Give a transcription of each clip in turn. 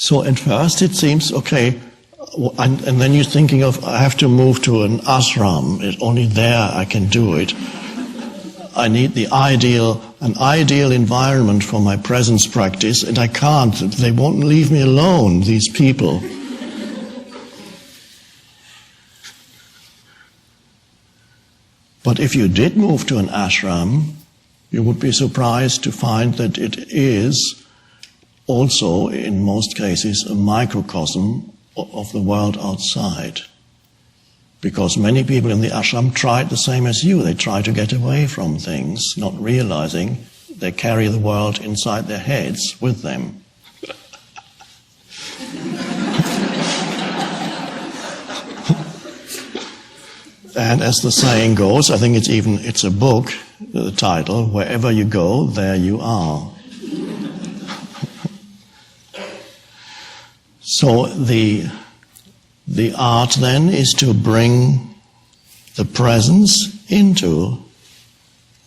So at first it seems, okay, and then you're thinking of, I have to move to an ashram, only there I can do it. I need an ideal environment for my presence practice, and I can't. They won't leave me alone, these people. But if you did move to an ashram, you would be surprised to find that it is also, in most cases, a microcosm of the world outside. Because many people in the ashram tried the same as you. They try to get away from things, not realizing they carry the world inside their heads with them. And as the saying goes, I think it's a book, the title, wherever you go, there you are. So the art then is to bring the presence into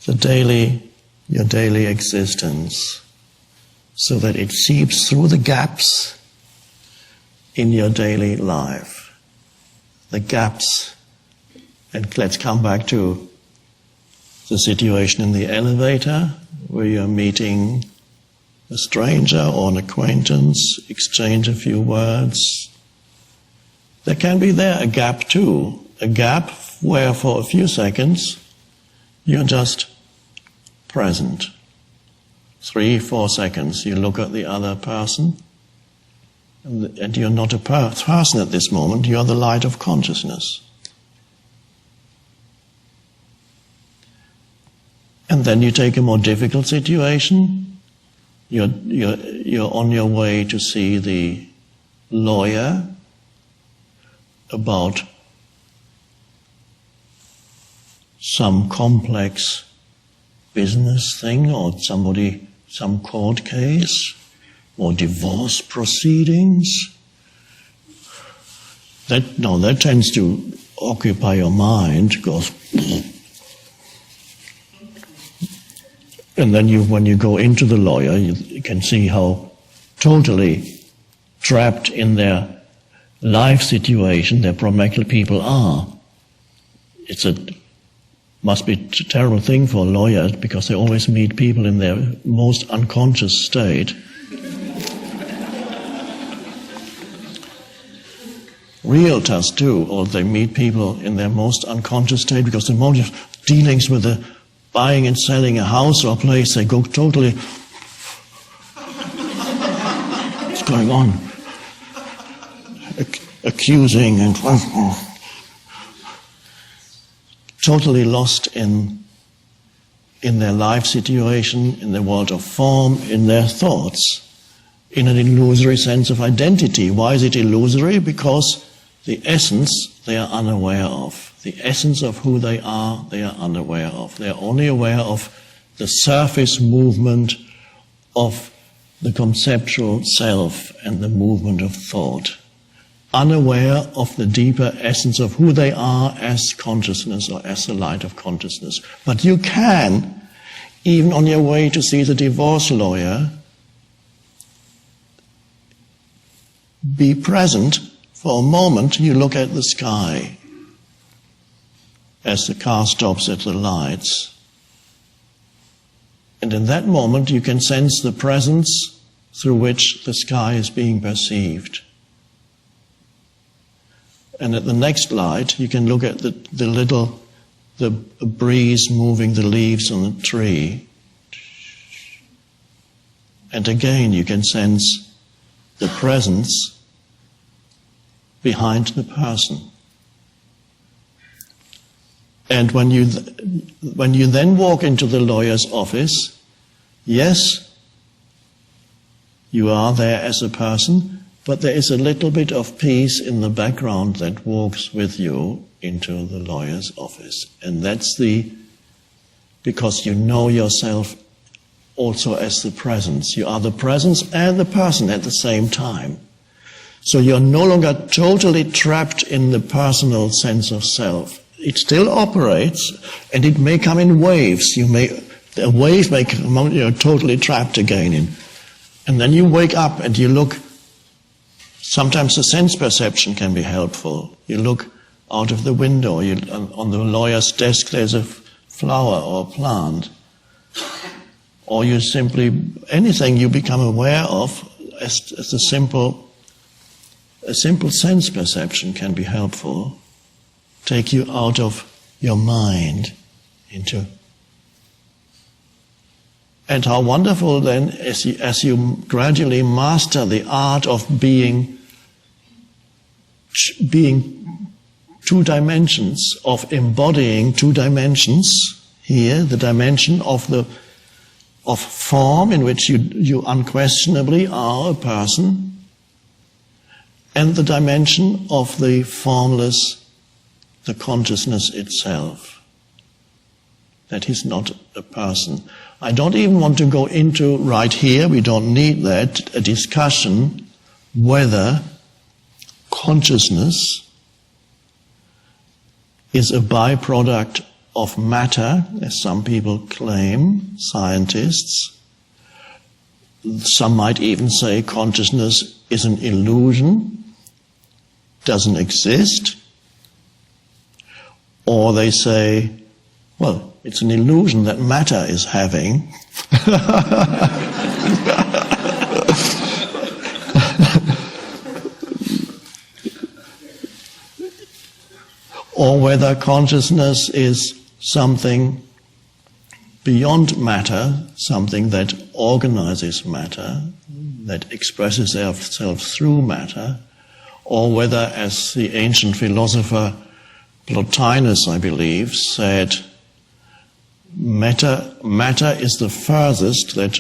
your daily existence, so that it seeps through the gaps in your daily life. The gaps, and let's come back to the situation in the elevator where you're meeting a stranger or an acquaintance, exchange a few words. There can be a gap too, a gap where for a few seconds you're just present. 3-4 seconds you look at the other person, and you're not a person at this moment, you're the light of consciousness. And then you take a more difficult situation. You're on your way to see the lawyer about some complex business thing, or some court case, or divorce proceedings. That tends to occupy your mind, because and then when you go into the lawyer, you can see how totally trapped in their life situation their pragmatic people are. Must be a terrible thing for a lawyer, because they always meet people in their most unconscious state. Realtors too, or they meet people in their most unconscious state, because the moment of dealings with the buying and selling a house or a place, they go totally, what's going on? Accusing and totally lost in their life situation, in the world of form, in their thoughts, in an illusory sense of identity. Why is it illusory? Because the essence they are unaware of. The essence of who they are unaware of. They are only aware of the surface movement of the conceptual self and the movement of thought. Unaware of the deeper essence of who they are as consciousness, or as the light of consciousness. But you can, even on your way to see the divorce lawyer, be present for a moment. You look at the sky as the car stops at the lights. And in that moment you can sense the presence through which the sky is being perceived. And at the next light you can look at the breeze moving the leaves on the tree. And again you can sense the presence behind the person. And when you then walk into the lawyer's office, yes, you are there as a person, but there is a little bit of peace in the background that walks with you into the lawyer's office. And that's because you know yourself also as the presence. You are the presence and the person at the same time. So you're no longer totally trapped in the personal sense of self. It still operates, and it may come in waves. A wave may come, you're totally trapped again in. And then you wake up and you look Sometimes the sense perception can be helpful. You look out of the window, on the lawyer's desk there's a flower or a plant. Or you simply, anything you become aware of as a simple sense perception can be helpful. Take you out of your mind into. And how wonderful then, as you gradually master the art of being two dimensions, of embodying two dimensions here, the dimension of form in which you unquestionably are a person, and the dimension of the formless, the consciousness itself. That is not a person. I don't even want to go into, right here, we don't need that, a discussion whether consciousness is a byproduct of matter, as some people claim, scientists. Some might even say consciousness is an illusion, doesn't exist. Or they say, well, it's an illusion that matter is having. Or whether consciousness is something beyond matter, something that organizes matter, that expresses itself through matter, or whether, as the ancient philosopher Plotinus, I believe, said, matter is the furthest that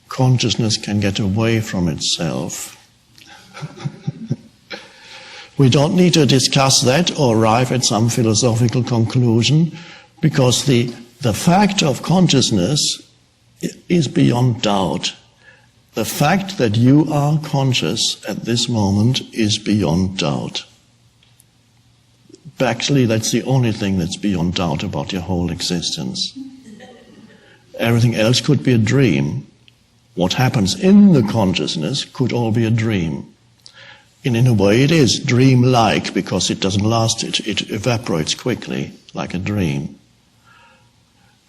consciousness can get away from itself. We don't need to discuss that or arrive at some philosophical conclusion, because the fact of consciousness is beyond doubt. The fact that you are conscious at this moment is beyond doubt. Actually, that's the only thing that's beyond doubt about your whole existence. Everything else could be a dream. What happens in the consciousness could all be a dream. And in a way it is dream-like, because it doesn't last, it evaporates quickly, like a dream.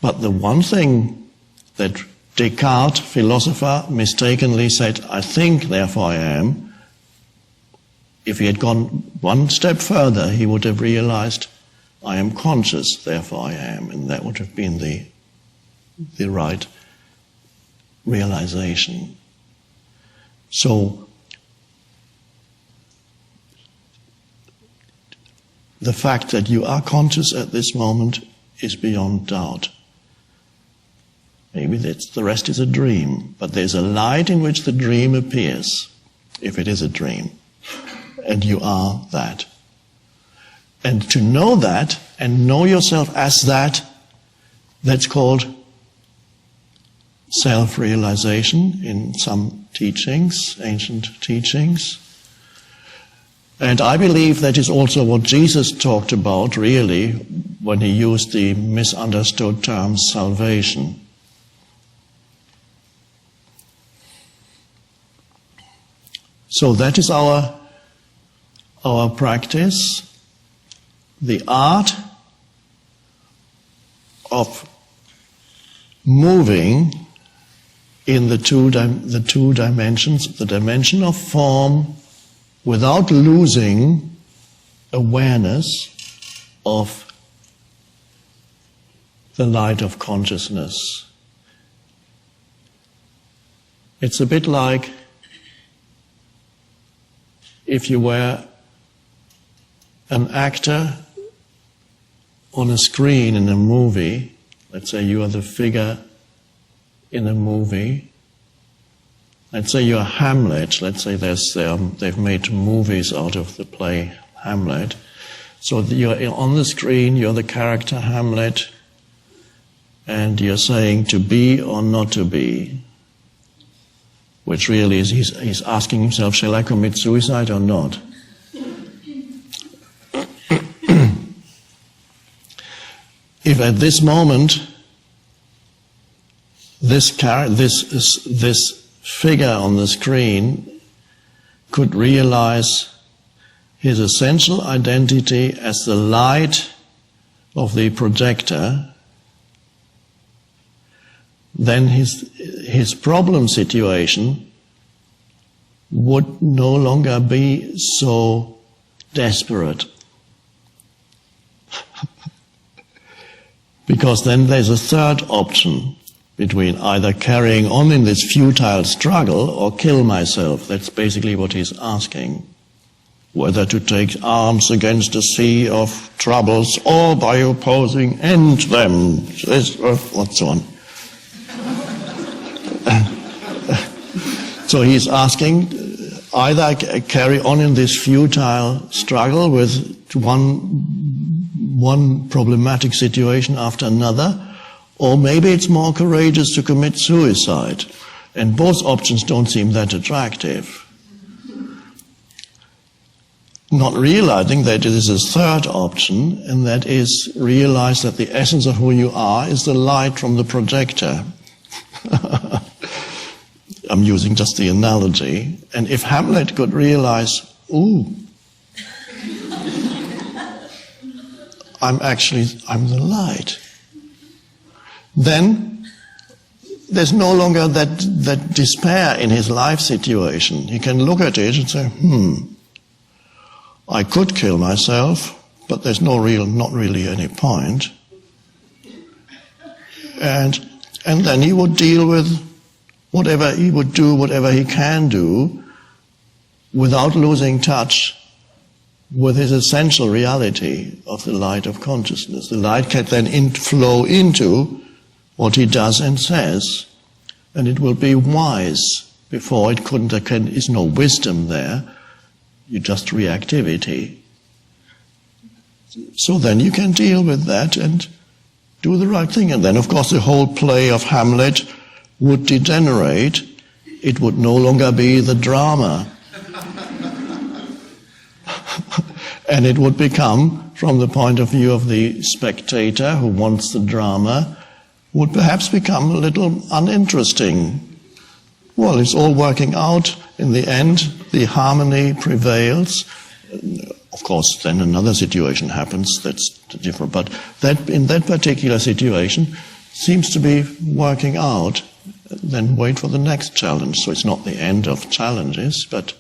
But the one thing that Descartes, philosopher, mistakenly said, I think, therefore I am, if he had gone one step further, he would have realized, I am conscious, therefore I am, and that would have been the right realization. So, the fact that you are conscious at this moment is beyond doubt. Maybe the rest is a dream, but there's a light in which the dream appears, if it is a dream, and you are that. And to know that, and know yourself as that, that's called self-realization in some teachings, ancient teachings. And I believe that is also what Jesus talked about, really, when he used the misunderstood term salvation. So that is our practice, the art of moving in the two dimensions, the dimension of form, without losing awareness of the light of consciousness. It's a bit like if you were an actor on a screen in a movie. Let's say you are the figure in a movie. Let's say you're Hamlet. Let's say they've made movies out of the play Hamlet. So you're on the screen, you're the character Hamlet, and you're saying to be or not to be, which really is he's asking himself, shall I commit suicide or not? If at this moment this figure on the screen could realize his essential identity as the light of the projector, then his problem situation would no longer be so desperate. Because then there's a third option between either carrying on in this futile struggle or kill myself. That's basically what he's asking. Whether to take arms against a sea of troubles or by opposing end them, and so on. So he's asking either carry on in this futile struggle with one problematic situation after another, or maybe it's more courageous to commit suicide. And both options don't seem that attractive. Not realizing that it is a third option, and that is realize that the essence of who you are is the light from the projector. I'm using just the analogy. And if Hamlet could realize, I'm the light, then there's no longer that despair in his life situation. He can look at it and say, I could kill myself, but there's not really any point. And then he would deal with whatever he can do without losing touch with his essential reality of the light of consciousness. The light can then flow into what he does and says, and it will be wise. Before there is no wisdom there, you just reactivity. So then you can deal with that and do the right thing. And then, of course, the whole play of Hamlet would degenerate. It would no longer be the drama. And it would become, from the point of view of the spectator who wants the drama, would perhaps become a little uninteresting. Well, it's all working out. In the end, the harmony prevails. Of course, then another situation happens that's different. But that in that particular situation seems to be working out. Then wait for the next challenge. So it's not the end of challenges, but